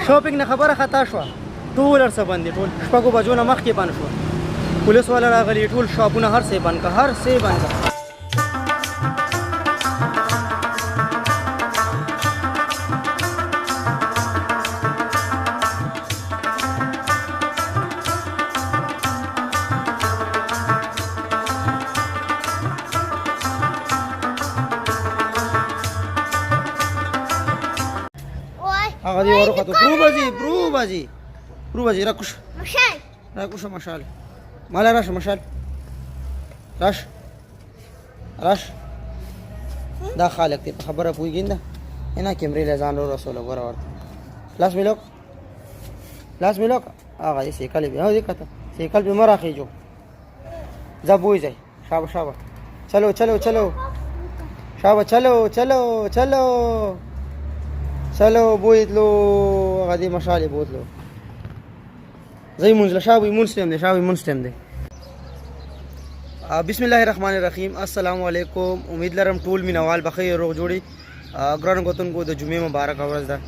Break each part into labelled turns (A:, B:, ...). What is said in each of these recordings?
A: شاپینګ نه خبره خطا شوه ټول هر څه بند دي ټول شپږو بجو نه مخکې بند شوه پولیس والا راغلي ټول شاپونه هر څه بند کړه هر څه بند کړه هغه دی ورخه برو بازی راکوش مشال مالا راش مشال راش دا خالق ته خبره پویګین دا انا کیمرې له ځان رسول غره ورته لاس ملوک هغه سیکل به هغه کته سیکل به مراخی جو زبوی ځای شابه چلو بویتلو هغه دی مشال بوتلو زي منزل شاوي منسلم دي بسم الله الرحمن الرحیم السلام علیکم امید لرم ټول مینوال بخیر روغ جوړي ګران غوتونکو د جمعې مبارک ورځ ده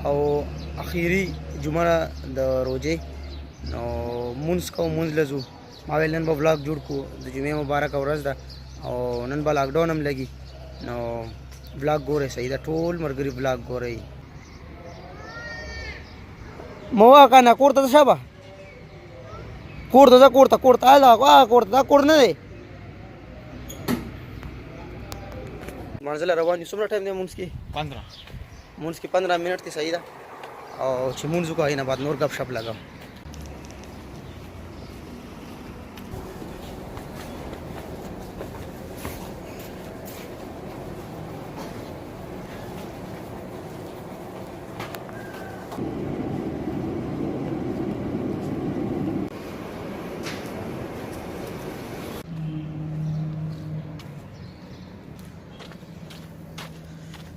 A: او اخیری جمعه د روزې نو مونږ لزو ما ویل نن به ولاګ جوړ کو د جمعې مبارک ورځ ده او نن به لاک ډاون هم لګي نو ولاګ ګوره صحیح ده ټول مرګري ولاګ ګورئ موا کنه کوړه شابه کوړه اله کوړه نه دی منزل روان یو څومره ټایم دی مونږ کې 15 منټ ته صحیح ده او چې مونږ کو اینه بعد نور غب شپ لګم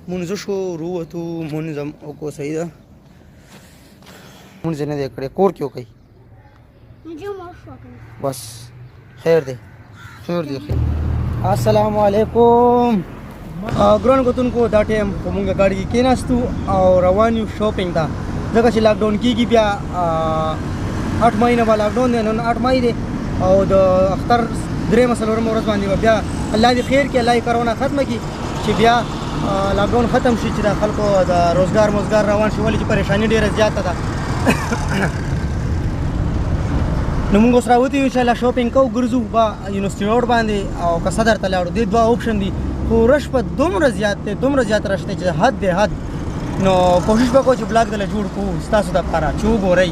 A: منځ شو وروتو منظم او کو صحیح ده منځ نه دی کړی کور کیو کوي بس خیر دی السلام علیکم ګران غوتونکو دا ټیم کومه گاډي کې کېناستو او روان یو شاپینګ ته ځکه چې لاک ډاون کیږي بیا 8 مې نه به لاک ډاون دی نن 8 مې دی او د اختر درې مسلو ورځ باندې بیا الله دې خیر کې الله کرونا ختمه کی چې بیا لاک ډاون ختم شي چې د خلکو د روزګار روان شي ولې چې پریشانی ډیره زیاته ده نو موږ اوس راوتي ان شاء الله شاپینګ کوو ګرځو با یونیورسيټي روډ باندې او که صدر ته لاړو د دوه آپشن دي خو رش په دومره زیات رش دی چې حد نو کوشش وکړو چې بلاګ دله جوړ کړو ستاسو دپاره چې وګورئ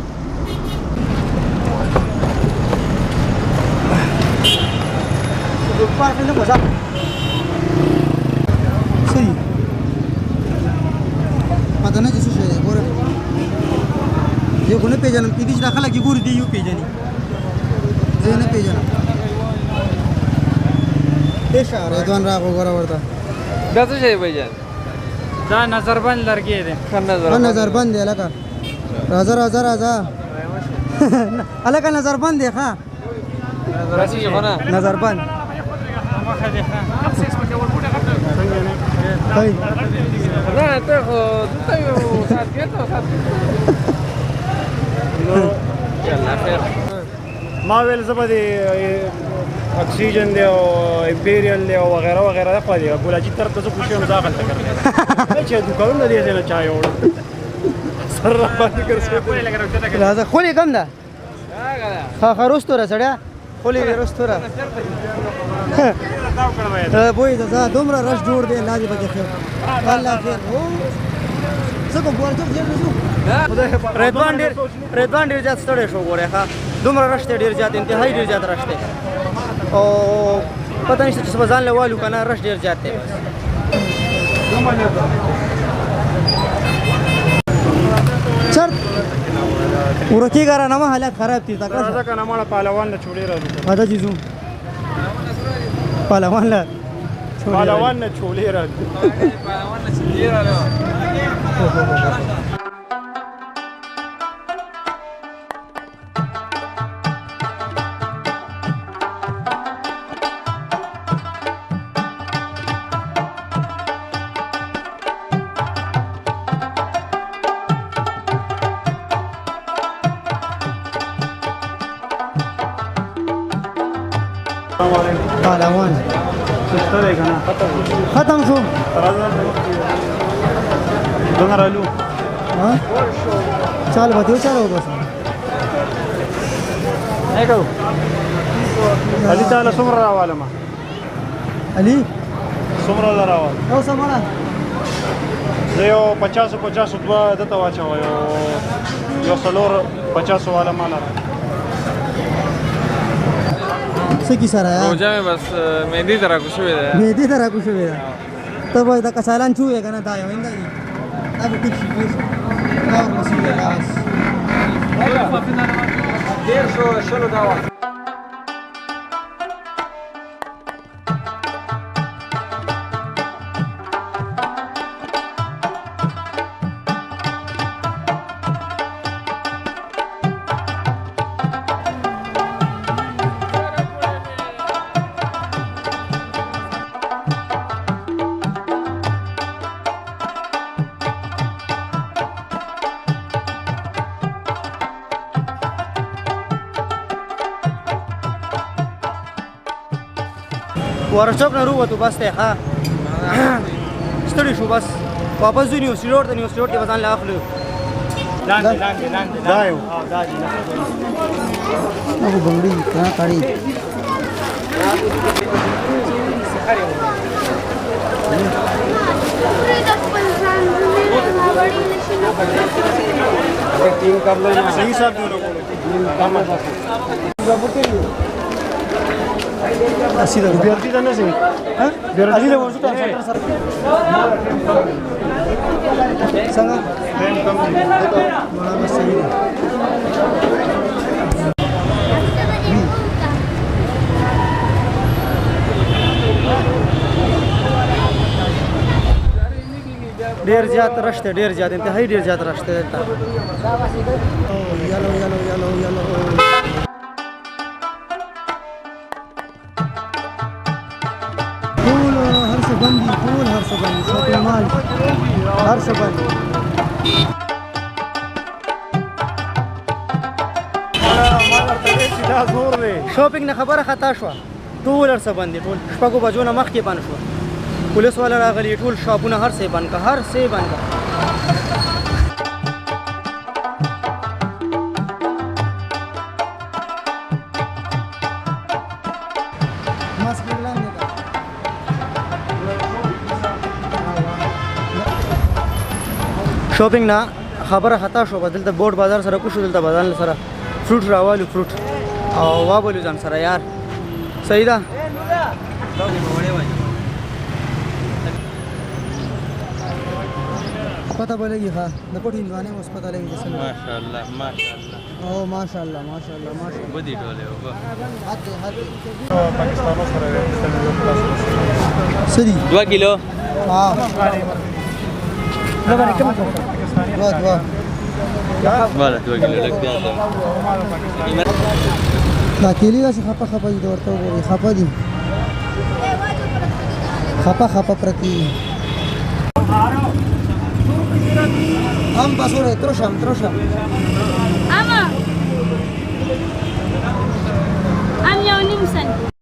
A: ماته نه چې څه شی دی ګوره یو خو نه پېژنم کېدای شي دا خلک یې ګوري دی یو پېژني زه یې نه پېژنم رضوان راغو ګوره ورته
B: دا څه شی بھائی جان
C: دا نظربند لرګی دی
A: نظربند دی هلکه راځه هلکه نظربند دی ښه نظربند
B: نه ته خو دلته یو ساعت کېته
C: نو ما ویل زه به د اکسیجن دی او امپیریل دی او وغیره د خوا دی ګولاجي طرف ته زه کوشش کوم زه هغلته کوم چې دوکانونه دي نه چا یوړ سر را باندې ګرځي
A: راځه خولې کم ده ښه رستو را سړیا خولې رستو را بوی دا دومره رش جوړ دی الله دې پکې خیر الله خیر زه کوم ورته ځم رضوان ډېر زیات ستړی شو ګوره ښه دومره رش دی ډېر زیات انتهایی ډېر زیات رش دی او پته نشته چې ځان له والو که نه رش ډېر زیات دی چرت ورکېږه رانه حالات خراب دي
C: راځه که نه مړه پهلوان له چوړې راځو
A: راځه چې ځو پهلوان له
C: چولې راځو
A: पहलवान ختم شو ها चालू होते चालू बस
C: علي تعالى سمرة راواله ما
A: علي
C: سمرة راواله
A: او سمرا
C: زه یو 50 دوه دته واچوه یو څلور 50 والا مال
A: سکی سره یا
B: روزه مې بس مهندي ته راکو شوې ده
A: مهدی ته راکو شوې ده ته به دا کسالان چوې کنه دا یو انده دي دا به ټیک شي دا مسئله لاس
B: ډیر شو شلو دا وخت
A: ورشوک نه وروته بس ته ها ستړي شو بس واپس ځو نیو سیروټ ته نیو سیروټ کې بزان لا اخلو
C: دا یو
A: ابو بنگړي کړه کړي
C: صحیح صاحب جو لوگوں
A: سیده
C: بیارتی دا نه سي
A: ها علي له ورځو ته څنګه
C: ټرین کم دي
A: ولا بس صحیح ده ډیر زیات رشته ډیر زیات انتهایی ډیر زیات رشته ده یالو یالو یالو یالو ټول هر څه بندي ټول هر څه بندي شاپینګ مال هر څه بندي
C: دا زور دی
A: شاپینګ نه خبره خطا شو ټول هر څه بندي ټول شپږو بجو نه مخکې بند شو پولیس والا راغلي ټول شاپونه هر څه بند کا هر څه بند کا شاپینګ نه خبره خطا شو بدل ته بورډ بازار سره کو شو دلته بدل سره فروټ راوالو فروټ او وابلو ځان سره یار صحیح ده پته بولېږي ها د کوټ هندوانه اوس پته لګي
B: ماشاءالله ماشاءالله
A: او ماشاءالله ماشاءالله ماشاءالله
B: ودی ټوله وګ
C: پاکستانو سره
A: سدي
B: 2 کیلو
A: ها دا باندې کوم وا
B: والا 2 کیلو لګ دی
A: دا کلی دا خپه خپه دي ورته وګوري خپه دي خپه پرتی هم بسوره ترشم
D: Ama. Am yau nimsan.